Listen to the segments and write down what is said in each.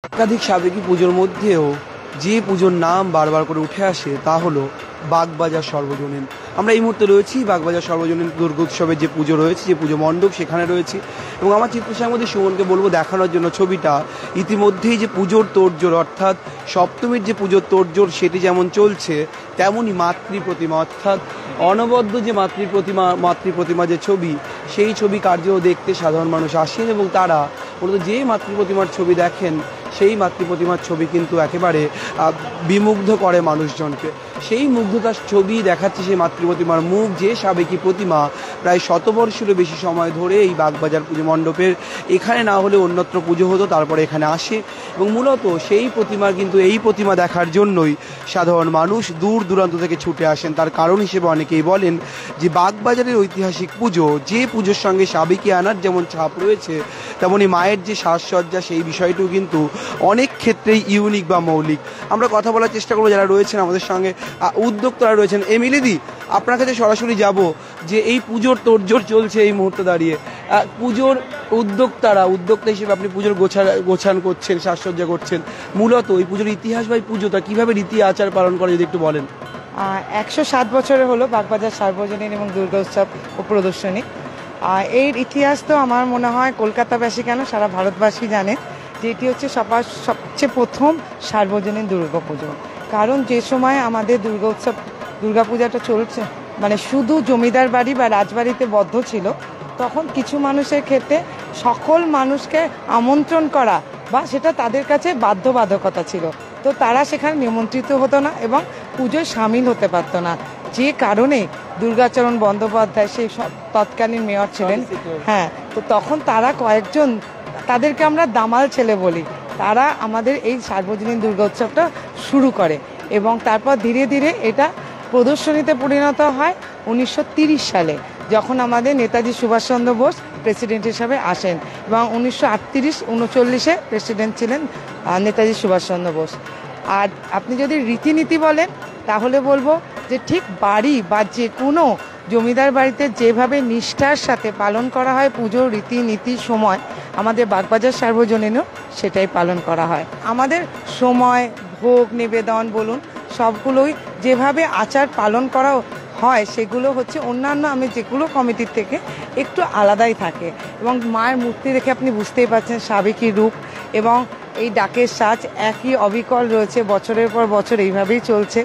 একাধিক সাবেকি পুজোর মধ্যেও যে পুজোর নাম বারবার করে উঠে আসে তা হলো বাগবাজার সর্বজনীন। আমরা এই মুহূর্তে রয়েছি বাগবাজার সর্বজনীন দুর্গোৎসবের যে পুজো রয়েছে, যে পুজো মণ্ডপ, সেখানে রয়েছি এবং আমার চিত্রসাংবাদিক সুমনকে বলবো দেখানোর জন্য ছবিটা। ইতিমধ্যেই যে পুজোর তোড়জোড়, অর্থাৎ সপ্তমীর যে পুজোর তোড়জোড় সেটি যেমন চলছে, তেমনই মাতৃপ্রতিমা, অর্থাৎ অনবদ্য যে মাতৃপ্রতিমা যে ছবি, সেই ছবি কার্যও দেখতে সাধারণ মানুষ আসেন এবং তারা মূলত যে মাতৃপ্রতিমার ছবি দেখেন সেই মাতৃপ্রতিমার ছবি কিন্তু একেবারে বিমুগ্ধ করে মানুষজনকে। সেই মুগ্ধতার ছবি দেখাচ্ছে সেই মাতৃপ্রতিমার মুখ, যে সাবেকি প্রতিমা প্রায় শতবর্ষেরও বেশি সময় ধরে এই বাগবাজার পুজো মণ্ডপের এখানে না হলে অন্যত্র পুজো হতো, তারপরে এখানে আসে এবং মূলত সেই প্রতিমার কিন্তু এই প্রতিমা দেখার জন্যই সাধারণ মানুষ দূর দূরান্ত থেকে ছুটে আসেন। তার কারণ হিসেবে অনেকেই বলেন যে বাগবাজারের ঐতিহাসিক পুজো, যে পুজোর সঙ্গে সাবেকি আনার যেমন ছাপ রয়েছে, তেমনি মায়ের যে সাজসজ্জা সেই বিষয়টিও কিন্তু অনেক ক্ষেত্রেই ইউনিক বা মৌলিক। আমরা কথা বলার চেষ্টা করবো যারা রয়েছেন আমাদের সঙ্গে, উদ্যোক্তারা রয়েছেন। এমিলিদি, আপনার কাছে সরাসরি যাব যে এই পুজোর তোড়জোড় চলছে এই মুহূর্তে দাঁড়িয়ে, পুজোর উদ্যোক্তা হিসেবে আপনি পুজোর গোছান করছেন, সাজসজ্জা করছেন, মূলত এই পুজোর ইতিহাস বা এই পুজোটা কীভাবে রীতি আচার পালন করে যদি একটু বলেন। 107 বছরে হলো বাগবাজার সার্বজনীন এবং দুর্গোৎসব ও প্রদর্শনী। এর ইতিহাস তো আমার মনে হয় কলকাতাবাসী কেন সারা ভারতবাসী জানে যে এটি হচ্ছে সবচেয়ে প্রথম সার্বজনীন দুর্গাপুজো। কারণ যে সময় আমাদের দুর্গাপূজাটা চলছে, মানে শুধু জমিদার বাড়ি বা রাজবাড়িতে বদ্ধ ছিল, তখন কিছু মানুষের ক্ষেত্রে সকল মানুষকে আমন্ত্রণ করা বা সেটা তাদের কাছে বাধ্যবাধকতা ছিল, তো তারা সেখানে নিমন্ত্রিত হতো না এবং পুজোয় সামিল হতে পারতো না। যে কারণে দুর্গাচরণ বন্দ্যোপাধ্যায় সেই তৎকালীন মেয়র ছিলেন, হ্যাঁ, তো তখন তারা কয়েকজন, তাদেরকে আমরা দামাল ছেলে বলি, তারা আমাদের এই সার্বজনীন দুর্গোৎসবটা শুরু করে এবং তারপর ধীরে ধীরে এটা প্রদর্শনীতে পরিণত হয় 1930 সালে, যখন আমাদের নেতাজি সুভাষচন্দ্র বোস প্রেসিডেন্ট হিসাবে আসেন এবং 1938-39 প্রেসিডেন্ট ছিলেন নেতাজি সুভাষচন্দ্র বোস। আর আপনি যদি রীতিনীতি বলেন তাহলে বলবো যে ঠিক বাড়ি বা যে কোনো জমিদার বাড়িতে যেভাবে নিষ্ঠার সাথে পালন করা হয় পুজোর রীতিনীতি সময়, আমাদের বাগবাজার সার্বজনীনও সেটাই পালন করা হয়। আমাদের সময়, ভোগ নিবেদন বলুন, সবগুলোই যেভাবে আচার পালন করা হয় সেগুলো হচ্ছে অন্যান্য আমি যেগুলো কমিটির থেকে একটু আলাদাই থাকে। এবং মায়ের মূর্তি দেখে আপনি বুঝতেই পারছেন সাবেকি রূপ এবং এই ডাকের সাজ একই অবিকল রয়েছে, বছরের পর বছর এইভাবেই চলছে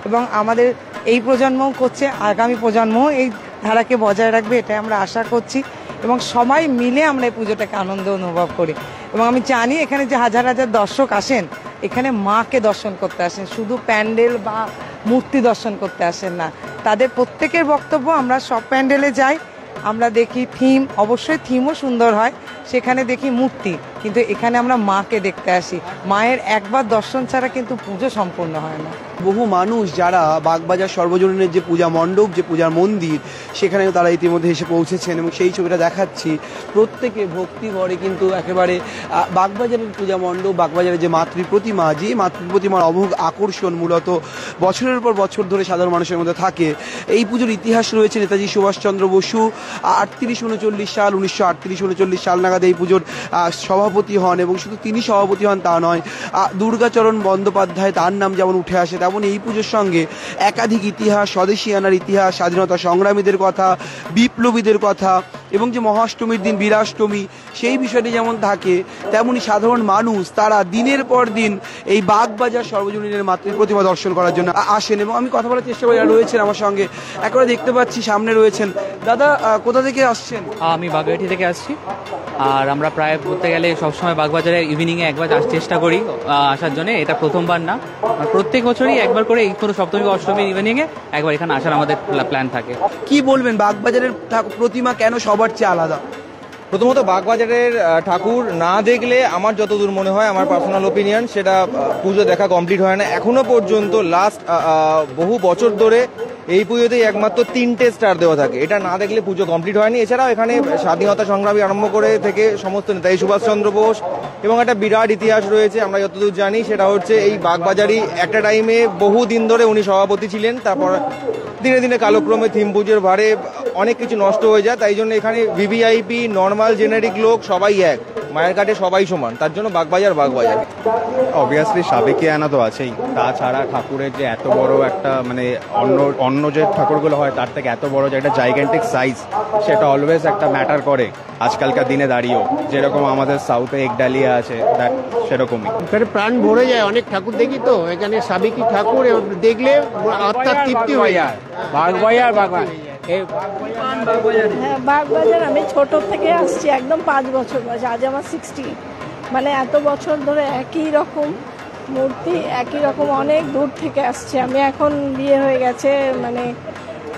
এবং আমাদের এই প্রজন্মও করছে, আগামী প্রজন্মও এই ধারাকে বজায় রাখবে এটাই আমরা আশা করছি এবং সবাই মিলে আমরা এই পুজোটাকে আনন্দ অনুভব করি। এবং আমি জানি এখানে যে হাজার হাজার দর্শক আসেন, এখানে মাকে দর্শন করতে আসেন, শুধু প্যান্ডেল বা মূর্তি দর্শন করতে আসেন না। তাদের প্রত্যেকের বক্তব্য, আমরা সব প্যান্ডেলে যাই, আমরা দেখি থিম, অবশ্যই থিমও সুন্দর হয়, সেখানে দেখি মূর্তি, কিন্তু এখানে আমরা মাকে দেখতে আসি। মায়ের একবার দর্শন ছাড়া কিন্তু পুজো সম্পূর্ণ হয় না। বহু মানুষ যারা বাগবাজার সর্বজনীনের যে পূজা মণ্ডপ, যে পূজার মন্দির, সেখানে তারা ইতিমধ্যে এসে পৌঁছেছেন এবং সেই ছবিটা দেখাচ্ছি। প্রত্যেকে ভক্তি ভরে কিন্তু একেবারে বাগবাজারের পূজা মণ্ডপ, বাগবাজারের যে মাতৃপ্রতিমা, যে মাতৃপ্রতিমার অমোঘ আকর্ষণ মূলত বছরের পর বছর ধরে সাধারণ মানুষের মধ্যে থাকে। এই পুজোর ইতিহাস রয়েছে নেতাজি সুভাষচন্দ্র বসু 38-39 সাল, 1938-39 সাল নাগাদ এই পুজোর সভাপতি হন এবং শুধু তিনি সভাপতি হন তা নয়, দুর্গাচরণ বন্দ্যোপাধ্যায় তার নাম যেমন উঠে আসে, তেমন এই পুজোর সঙ্গে একাধিক ইতিহাস, স্বদেশী আনার ইতিহাস, স্বাধীনতা সংগ্রামীদের কথা, বিপ্লবীদের কথা এবং যে মহাষ্টমীর দিন বীরাষ্টমী, সেই বিষয়টি যেমন থাকে, তেমনি সাধারণ মানুষ তারা দিনের পর দিন এই বাগবাজার সর্বজনীনের মাতৃপ্রতিমা দর্শন করার জন্য আসেন। এবং আমি কথা বলার চেষ্টা করি, যারা রয়েছেন আমার সঙ্গে, একবারে দেখতে পাচ্ছি সামনে রয়েছেন দাদা, কোথা থেকে আসছেন? আমি বাগবাটি থেকে আসছি। আর আমরা প্রায় বলতে গেলে সবসময় বাগবাজারে ইভিনিংয়ে একবার চেষ্টা করি আসার জন্য। এটা প্রথমবার না, প্রত্যেক বছরই একবার করে এই কোনো সপ্তমী অষ্টমীর ইভিনিংয়ে একবার এখানে আসার আমাদের প্ল্যান থাকে। কি বলবেন বাগবাজারের প্রতিমা কেন সবার চেয়ে আলাদা? প্রথমত বাগবাজারের ঠাকুর না দেখলে আমার যতদূর মনে হয়, আমার পার্সোনাল ওপিনিয়ন, সেটা পুজো দেখা কমপ্লিট হয় না। এখনো পর্যন্ত লাস্ট বহু বছর ধরে এই পুজোতেই একমাত্র 3টে স্টার দেওয়া থাকে, এটা না দেখলে পুজো কমপ্লিট হয়নি। এছাড়াও এখানে স্বাধীনতা সংগ্রামী আরম্ভ করে থেকে সমস্ত নেতাজি সুভাষচন্দ্র বোস এবং একটা বিরাট ইতিহাস রয়েছে আমরা যতদূর জানি, সেটা হচ্ছে এই বাগবাজারই একটা টাইমে বহু দিন ধরে উনি সভাপতি ছিলেন। তারপর দিনে দিনে কালক্রমে থিম পুজোর ভারে অনেক কিছু নষ্ট হয়ে যায়, তাই জন্য এখানে ভিভিআইপি, নর্মাল জেনারিক লোক সবাই এক, মায়ের কাছে সবাই সমান, তার জন্য বাগবাজার বাগবাজার। অবভিয়াসলি সাবেকিয়ানা তো আছেই, তাছাড়া ঠাকুরের যে এত বড় একটা মানে অন্য অন্য যে ঠাকুরগুলো হয় তার থেকে এত বড় যে একটা জাইগ্যান্টিক সাইজ, সেটা অলওয়েজ একটা ম্যাটার করে আজকালকার দিনে দাঁড়িয়েও। যেরকম আমাদের সাউথে একডালিয়া আছে, দ্যাট সেরকমই। এখানে প্রাণ ভরে যায়, অনেক ঠাকুর দেখি তো এখানে সাবেকি ঠাকুর দেখলে আত্মার তৃপ্তি হয়ে যায়। বাগবাজার হ্যাঁ, বাগবাজার আমি ছোট থেকে আসছি, একদম 5 বছর বয়স, আজ আমার 60। মানে এত বছর ধরে একই রকম মূর্তি, একই রকম, অনেক দূর থেকে আসছে। আমি এখন বিয়ে হয়ে গেছে মানে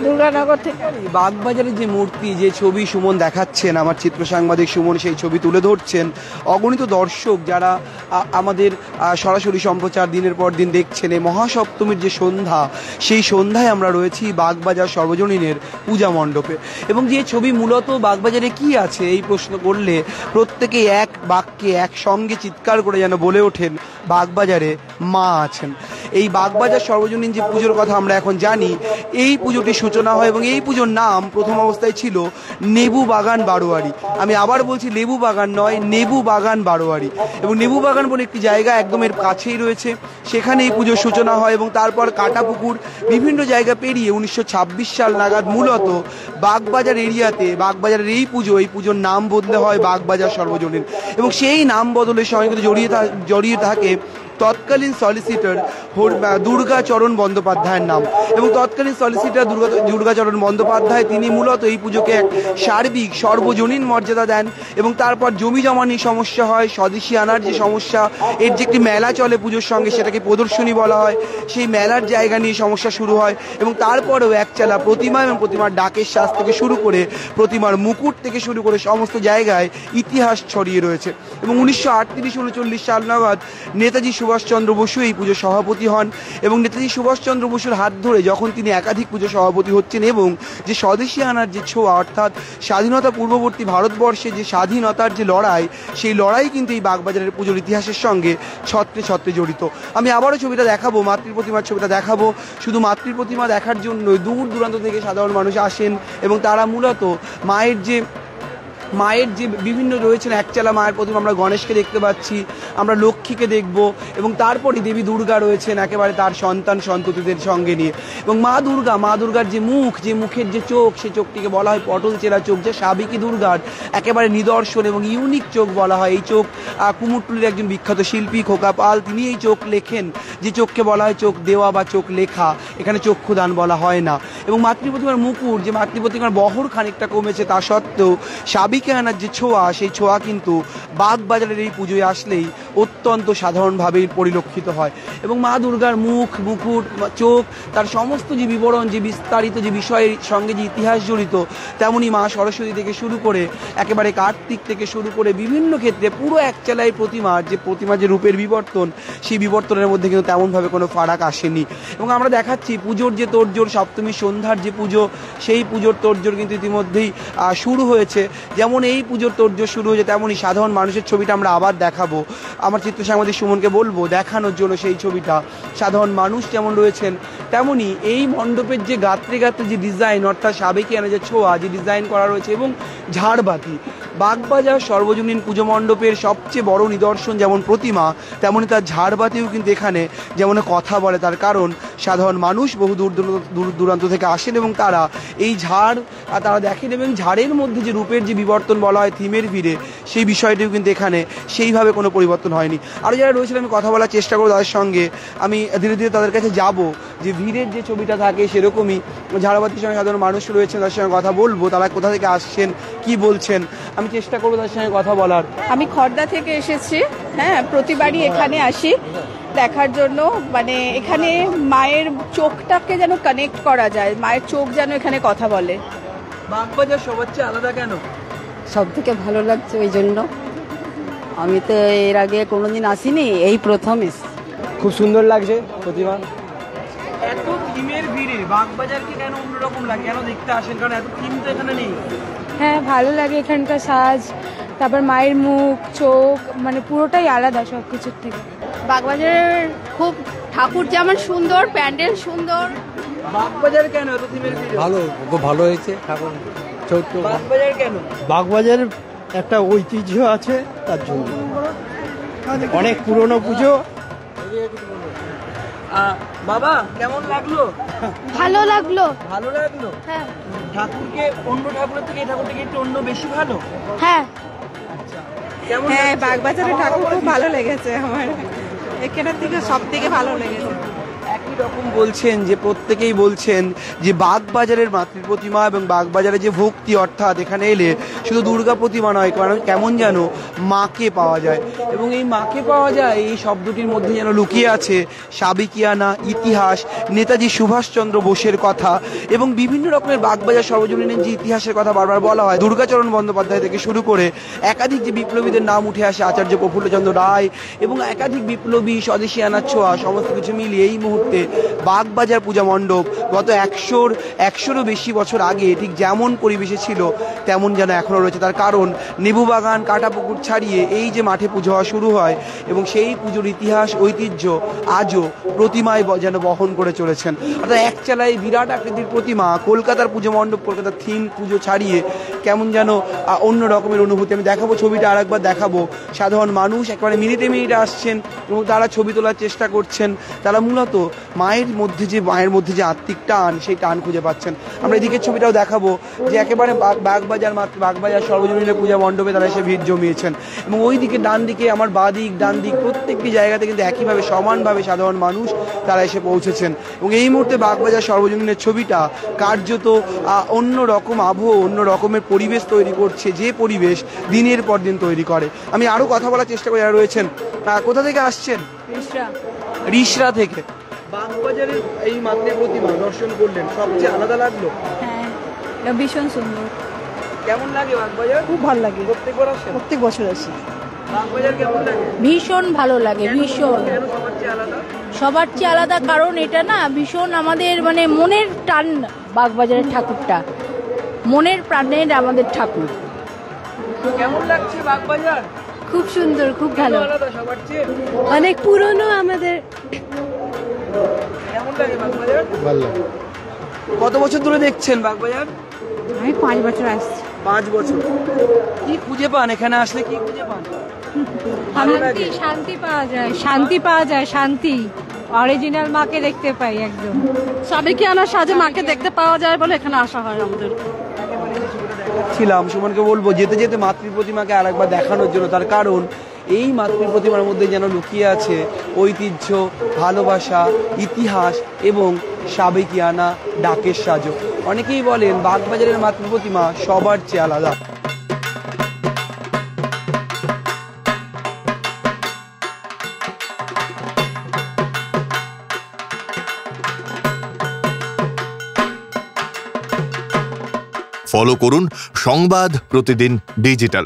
দুর্গানগর থেকে। বাগবাজারের যে মূর্তি, যে ছবি সুমন দেখাচ্ছেন, আমার চিত্র সাংবাদিক সুমন সেই ছবি তুলে ধরছেন, অগণিত দর্শক যারা আমাদের সরাসরি সম্প্রচার দিনের পর দিন দেখছেন, এই মহাসপ্তমীর যে সন্ধ্যা, সেই সন্ধ্যায় আমরা রয়েছি বাগবাজার সর্বজনীনের পূজা মণ্ডপে। এবং যে ছবি মূলত বাগবাজারে কি আছে এই প্রশ্ন করলে প্রত্যেকে এক বাক্যে একসঙ্গে চিৎকার করে যেন বলে ওঠেন, বাগবাজারে মা আছেন। এই বাগবাজার সর্বজনীন যে পুজোর কথা আমরা এখন জানি, এই পুজোটি সূচনা হয় এবং এই পুজোর নাম প্রথম অবস্থায় ছিল নেবু বাগান বারোয়ারি। আমি আবার বলছি, লেবু বাগান নয়, নেবু বাগান বারোয়ারি। এবং নেবু বাগান বলে একটি জায়গা একদম এর কাছেই রয়েছে, সেখানে এই পুজোর সূচনা হয়। এবং তারপর কাটাপুকুর বিভিন্ন জায়গা পেরিয়ে 1926 সাল নাগাদ মূলত বাগবাজার এরিয়াতে বাগবাজারের এই পুজোর নাম বদলে হয় বাগবাজার সর্বজনীন। এবং সেই নাম বদলের সঙ্গে কিন্তু জড়িয়ে থাকে তৎকালীন সলিসিটর দুর্গাচরণ বন্দ্যোপাধ্যায়ের নাম। এবং তৎকালীন সলিসিটর দুর্গাচরণ বন্দ্যোপাধ্যায় তিনি মূলত এই পুজোকে এক সার্বিক সর্বজনীন মর্যাদা দেন। এবং তারপর জমি জমা নিয়ে সমস্যা হয়, স্বদেশী আনার যে সমস্যা, এর যে একটি মেলা চলে পুজোর সঙ্গে, সেটাকে প্রদর্শনী বলা হয়, সেই মেলার জায়গা নিয়ে সমস্যা শুরু হয়। এবং তারপরেও একচালা প্রতিমা এবং প্রতিমার ডাকের শ্বাস থেকে শুরু করে প্রতিমার মুকুট থেকে শুরু করে সমস্ত জায়গায় ইতিহাস ছড়িয়ে রয়েছে। এবং 1938-39 সাল নাগাদ নেতাজি সুভাষচন্দ্র বসু এই পুজোর সভাপতি হন। এবং নেতাজি সুভাষচন্দ্র বসুর হাত ধরে যখন তিনি একাধিক পুজো সভাপতি হচ্ছেন, এবং যে স্বদেশী আনার যে ছোঁয়া, অর্থাৎ স্বাধীনতা পূর্ববর্তী ভারতবর্ষে যে স্বাধীনতার যে লড়াই, সেই লড়াই কিন্তু এই বাগবাজারের পুজোর ইতিহাসের সঙ্গে ছত্রে ছত্রে জড়িত। আমি আবারও ছবিটা দেখাবো, মাতৃ প্রতিমার ছবিটা দেখাবো। শুধু মাতৃ প্রতিমা দেখার জন্যই দূর দূরান্ত থেকে সাধারণ মানুষ আসেন এবং তারা মূলত মায়ের যে বিভিন্ন রয়েছেন একচালা মায়ের প্রতিমা, আমরা গণেশকে দেখতে পাচ্ছি, আমরা লক্ষ্মীকে দেখব, এবং তারপরে দেবী দুর্গা রয়েছেন একেবারে তার সন্তান সন্ততিদের সঙ্গে নিয়ে। এবং মা দুর্গার যে মুখের যে চোখ, সেই চোখটিকে বলা হয় পটল চেরা চোখ, যে সাবেকি দুর্গার একেবারে নিদর্শন এবং ইউনিক চোখ বলা হয়। এই চোখ কুমোরটুলির একজন বিখ্যাত শিল্পী খোকা পাল, তিনি এই চোখ লেখেন, যে চোখকে বলা হয় চোখ দেওয়া বা চোখ লেখা, এখানে চক্ষুদান বলা হয় না। এবং মাতৃপ্রতিমার মুকুট, যে মাতৃপ্রতিমার বহর খানিকটা কমেছে, তা সত্ত্বেও সাবিকে আনার যে ছোঁয়া, সেই ছোঁয়া কিন্তু বাগবাজারের এই পুজোয় আসলেই অত্যন্ত সাধারণভাবেই পরিলক্ষিত হয়। এবং মা দুর্গার মুকুট, চোখ, তার সমস্ত যে বিবরণ, যে বিস্তারিত যে বিষয়ের সঙ্গে যে ইতিহাস জড়িত, তেমনি মা সরস্বতী থেকে শুরু করে একেবারে কার্তিক থেকে শুরু করে বিভিন্ন ক্ষেত্রে পুরো একচালাই প্রতিমার যে রূপের বিবর্তন, সেই বিবর্তনের মধ্যে কিন্তু তেমনভাবে কোনো ফারাক আসেনি। এবং আমরা দেখাচ্ছি পুজোর যে তোড়জোড়, সপ্তমীর সন্ধ্যার যে পুজো, সেই পুজোর তোড়জোড় কিন্তু ইতিমধ্যেই শুরু হয়েছে। যেমন এই পুজোর তোড়জোড় শুরু হয়েছে, তেমনই সাধারণ মানুষের ছবিটা আমরা আবার দেখাবো। আমার চিত্র সাংবাদিক সুমনকে বলবো দেখানোর জন্য সেই ছবিটা। সাধারণ মানুষ যেমন রয়েছেন, তেমনি এই মণ্ডপের যে গাত্রে যে ডিজাইন, অর্থাৎ সাবেকিয়ানা যে ছোঁয়া, যে ডিজাইন করা রয়েছে, এবং ঝাড়বাতি। বাগবাজার সর্বজনীন পুজো মণ্ডপের সবচেয়ে বড় নিদর্শন যেমন প্রতিমা, তেমনই তার ঝাড়বাতিও কিন্তু এখানে যেমন কথা বলে। তার কারণ সাধারণ মানুষ বহু দূর দূরান্ত থেকে আসেন এবং তারা এই ঝাড় তারা দেখেন, এবং ঝাড়ের মধ্যে যে রূপের যে বিবর্তন বলা হয় থিমের ভিড়ে, সেই বিষয়টিও কিন্তু এখানে সেইভাবে কোনো পরিবর্তন হয়নি। আরও যারা রয়েছেন আমি কথা বলার চেষ্টা করবো তাদের সঙ্গে, আমি ধীরে ধীরে তাদের কাছে যাব। যে ভিড়ের যে ছবিটা থাকে সেরকমই ঝাড়বাতির সঙ্গে সাধারণ মানুষ রয়েছেন, তাদের সঙ্গে কথা বলবো, তারা কোথা থেকে আসছেন, কি বলছেন, আমি চেষ্টা করবো তাদের সঙ্গে কথা বলার। আমি খড়দা থেকে এসেছি, হ্যাঁ, প্রতিবারই এখানে আসি দেখার জন্য। মানে এখানে মায়ের চোখটাকে যেন কানেক্ট করা যায়, মায়ের চোখ যেন এখানে কথা বলে। বাগবাজার সবার চেয়ে আলাদা কেন? সব থেকে ভালো লাগছে ওই জন্য। আমি তো এর আগে কোনোদিন আসিনি, এই প্রথম এসেছি। খুব সুন্দর লাগছে প্রতিমা। এত থিমের ভিড়ে বাগবাজারকে কেন অন্যরকম লাগে, কেন দেখতে আসেন? কারণ এত থিম তো এখানে নেই। হ্যাঁ, ভালো লাগে এখানকার সাজ, তারপর মায়ের মুখ, চোখ, মানে পুরোটাই আলাদা সব কিছুর থেকে। বাগবাজারের খুব ঠাকুর যেমন সুন্দর, প্যান্ডেল সুন্দর। বাগবাজার কেন এত থিমের ভিড়ে? খুব ভালো হয়েছে ঠাকুর। বাগবাজার কেন? বাগবাজার একটা ঐতিহ্য আছে তার জন্য। অনেক পুরনো পুজো। বাবা কেমন লাগলো? ভালো লাগলো। ভালো লাগলো। হ্যাঁ ঠাকুরকে অন্য ঠাকুরের থেকে এই ঠাকুরটাকে একটু অন্য বেশি ভালো। হ্যাঁ কেমন হ্যাঁ, লাগছে? বাগবাজারের ঠাকুর খুব ভালো লেগেছে আমার, এখানের থেকে সব থেকে ভালো লেগেছে। একই রকম বলছেন যে প্রত্যেকেই বলছেন যে বাগবাজারের মাতৃ প্রতিমা এবং বাগবাজারের যে ভক্তি, অর্থাৎ এখানে এলে শুধু দুর্গা প্রতিমা নয়, কারণ কেমন যেন মাকে পাওয়া যায়, এবং এই মাকে পাওয়া যায় এই শব্দটির মধ্যে যেন লুকিয়ে আছে সাবেকিয়ানা, ইতিহাস, নেতাজি সুভাষচন্দ্র বোসের কথা, এবং বিভিন্ন রকমের বাগবাজার সর্বজনীনের যে ইতিহাসের কথা বারবার বলা হয়, দুর্গাচরণ বন্দ্যোপাধ্যায় থেকে শুরু করে একাধিক যে বিপ্লবীদের নাম উঠে আসে, আচার্য প্রফুল্লচন্দ্র রায় এবং একাধিক বিপ্লবী, স্বদেশী আনার ছোঁয়া, সমস্ত কিছু মিলিয়ে এই মুহূর্তে বাগবাজার পূজা মণ্ডপ গত 100-100-ও বেশি বছর আগে ঠিক যেমন পরিবেশে ছিল তেমন যেন এখনও রয়েছে। তার কারণ নেবু বাগান, কাটাপুকুর ছাড়িয়ে এই যে মাঠে পুজো হওয়া শুরু হয়, এবং সেই পুজোর ইতিহাস, ঐতিহ্য আজও প্রতিমায় যেন বহন করে চলেছেন। অর্থাৎ এক চালায় বিরাট আকৃতির প্রতিমা, কলকাতার পুজো মণ্ডপ, কলকাতার থিম পুজো ছাড়িয়ে কেমন যেন অন্য রকমের অনুভূতি। আমি দেখাবো ছবিটা, আরেকবার দেখাবো। সাধারণ মানুষ একেবারে মিনিটে মিনিটে আসছেন এবং তারা ছবি তোলার চেষ্টা করছেন। তারা মূলত মায়ের মধ্যে যে আত্মিক টান, সেই টান খুঁজে পাচ্ছেন। আমরা এদিকের ছবিটাও দেখাবো যে একেবারে বাগবাজার সর্বজনীনের পূজা মণ্ডপে তারা এসে ভিড় জমিয়েছেন, এবং ওই দিকে ডান দিকে, আমার বাঁ দিক, ডান দিক, প্রত্যেকটি জায়গাতে কিন্তু একইভাবে সমানভাবে সাধারণ মানুষ তারা এসে পৌঁছেছেন। এবং এই মুহূর্তে বাগবাজার সর্বজনীনের ছবিটা কার্যত অন্য রকম আবহ, অন্য রকমের পরিবেশ তৈরি করছে, যে পরিবেশ দিনের পর দিন তৈরি করে। আমি আরও কথা বলার চেষ্টা করি, যারা রয়েছেন। কোথা থেকে আসছেন? রিষড়া থেকে। বাগবাজারের এই মাতৃ প্রতিমা দর্শন করলেন, সবচেয়ে আলাদা লাগলো? হ্যাঁ, এটা ভীষণ সুন্দর। কেমন লাগে বাগবাজার? খুব ভালো লাগে, প্রত্যেকবার আসেন? প্রত্যেক বছর আসি। বাগবাজার কেমন লাগে? ভীষণ ভালো লাগে, ভীষণ। কেন সবার চেয়ে আলাদা? সবার চেয়ে আলাদা কারণ এটা না ভীষণ আমাদের মানে মনের টান। বাগবাজারের ঠাকুরটা মনের প্রাণের আমাদের ঠাকুর। কেমন লাগছে বাগবাজার? খুব সুন্দর, খুব ভালো, আলাদা সবার চেয়ে? অনেক পুরনো আমাদের। কেমন লাগে বাগবাজার? ভালো লাগে। কত বছর ধরে দেখছেন বাগবাজার? আমি 5 বছর আসছি। 5 বছর। কি খুঁজে পান এখানে আসলে? কি খুঁজে পান? ভালো লাগে? শান্তি পাওয়া যায়, শান্তি পাওয়া যায়, শান্তি। অরিজিনাল মাকে দেখতে পাই একদম। সাবেকিয়ানা সাজে মাকে দেখতে পাওয়া যায় বলে এখানে আসা হয় আমাদের। ছিলাম সুমনকে বলবো যেতে যেতে মাতৃ প্রতিমাকে আরেকবার দেখানোর জন্য, তার কারণ এই মাতৃ প্রতিমার মধ্যে যেন লুকিয়ে আছে ঐতিহ্য, ভালোবাসা, ইতিহাস এবং সাবেকিয়ানা, ডাকের সাজো। অনেকেই বলেন বাগবাজারের মাতৃ প্রতিমা সবার চেয়ে আলাদা। ফলো করুন সংবাদ প্রতিদিন ডিজিটাল।